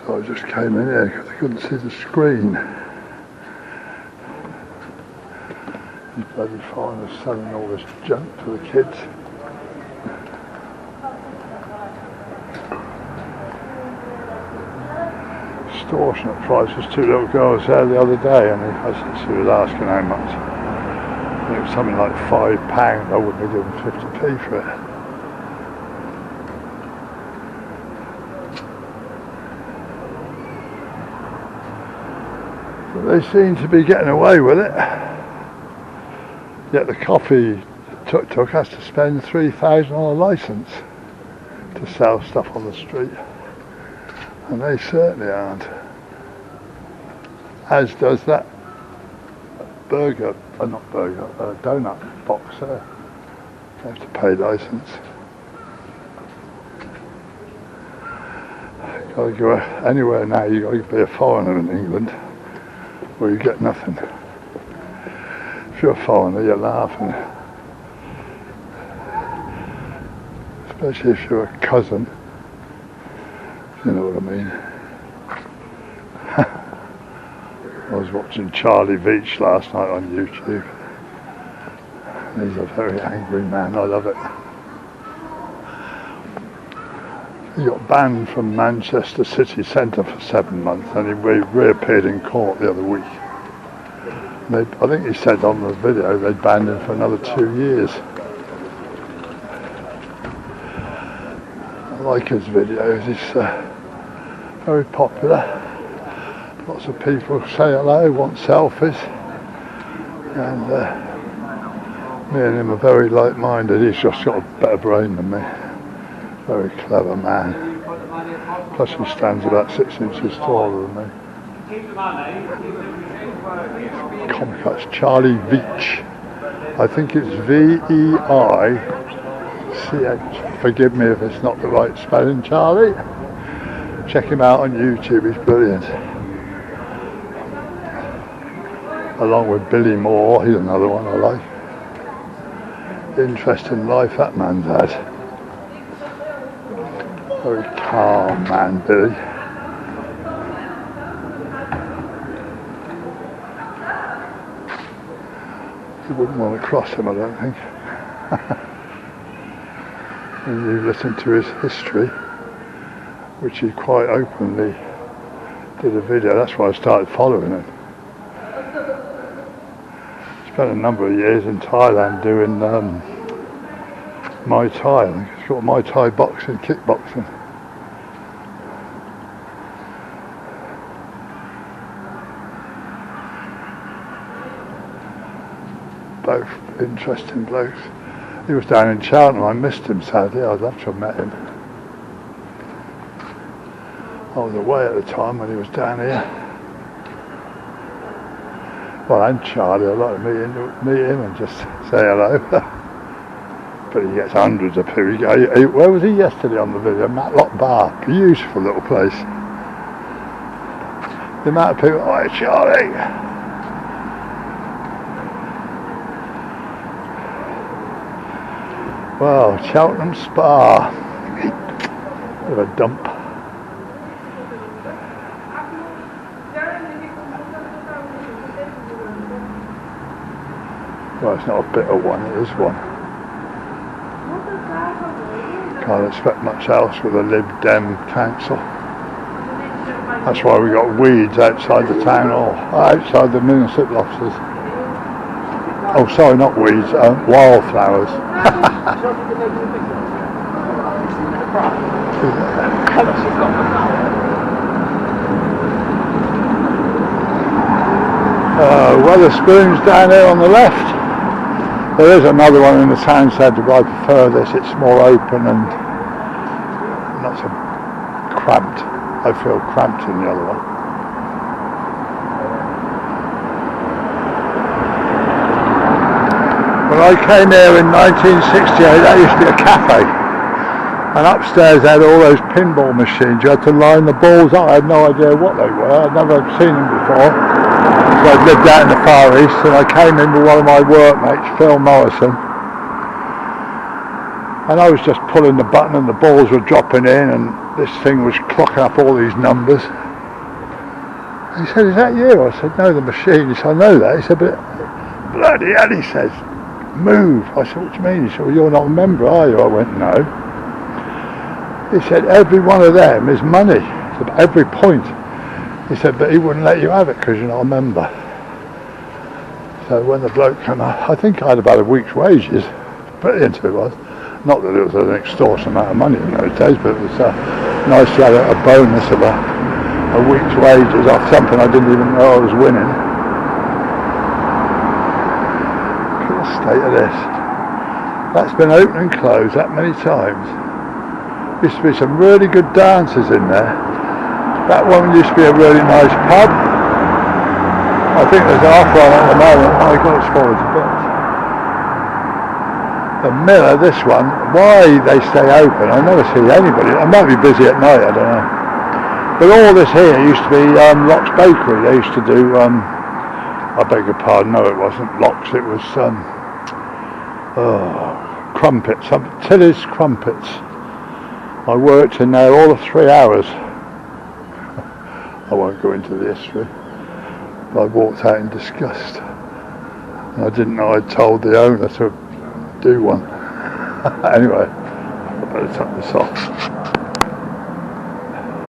So I just came in here because I couldn't see the screen. These bloody foreigners selling all this junk to the kids. Extortionate prices. Two little girls there the other day, and she was asking how much. And it was something like £5. I wouldn't have given 50p for it. But they seem to be getting away with it. Yet the coffee tuk-tuk has to spend £3,000 on a licence to sell stuff on the street. And they certainly aren't. As does that donut box there. You have to pay licence. You've got to go anywhere now, you've got to be a foreigner in England, or you get nothing. If you're a foreigner, you're laughing. Especially if you're a cousin. You know what I mean. I was watching Charlie Veitch last night on YouTube. He's a very angry man, I love it. He got banned from Manchester city centre for 7 months, and he reappeared in court the other week. I think he said on the video they'd banned him for another 2 years. I like his videos, he's very popular. Lots of people say hello, want selfies, and me and him are very like-minded. He's just got a better brain than me. Very clever man. Plus he stands about 6 inches taller than me. Comic, that's Charlie Veitch. I think it's V-E-I-C-H. Forgive me if it's not the right spelling, Charlie. Check him out on YouTube, he's brilliant. Along with Billy Moore, he's another one I like. Interesting life that man's had. Very calm man, Billy. You wouldn't want to cross him, I don't think. When you listen to his history, which he quite openly did a video, that's why I started following him. Spent a number of years in Thailand doing Muay Thai. I think it's called Muay Thai boxing, kickboxing. Both interesting blokes. He was down in Cheltenham. I missed him sadly. I'd love to have met him. I was away at the time when he was down here. Well, and Charlie, I'd like to meet him and just say hello. But he gets hundreds of people. Where was he yesterday on the video? Matlock Bar. Beautiful little place. The amount of people, oh, hey, Charlie! Well, Cheltenham Spa. Bit of a dump. Well, it's not a bitter one, it is one. Can't expect much else with a Lib Dem council. That's why we got weeds outside the town hall, outside the municipal offices. Oh, sorry, not weeds, wildflowers. Weatherspoons down there on the left. There is another one in the town centre, but I prefer this. It's more open and not so cramped. I feel cramped in the other one. When I came here in 1968, that used to be a cafe. And upstairs they had all those pinball machines. You had to line the balls up. I had no idea what they were. I'd never seen them before. So I'd lived out in the Far East, and I came in with one of my workmates, Phil Morrison. and I was just pulling the button and the balls were dropping in and this thing was clocking up all these numbers. He said, "Is that you?" I said, "No, the machine." He said, "I know that." He said, "But bloody hell," he says, "move." I said, "What do you mean?" He said, "Well, you're not a member, are you?" I went, "No." He said, "Every one of them is money." He said, "Every point." He said, "But he wouldn't let you have it because you're not a member." So when the bloke came up, I think I had about a week's wages. Brilliant it was. Not that it was an extortionate amount of money in those days, but it was nice to have a bonus of a week's wages off something I didn't even know I was winning. Look at the state of this. That's been open and closed that many times. Used to be some really good dancers in there. That one used to be a really nice pub. I think there's half one at the moment. My God, it's fallen to bits. The Miller, this one, why they stay open, I never see anybody. It might be busy at night, I don't know. But all this here used to be Locke's Bakery. They used to do, I beg your pardon, no it wasn't Locke's, it was crumpets, Tilly's Crumpets. I worked in there all of 3 hours. I won't go into the history. I walked out in disgust. And I didn't know I'd told the owner to do one. Anyway, I better tuck this off.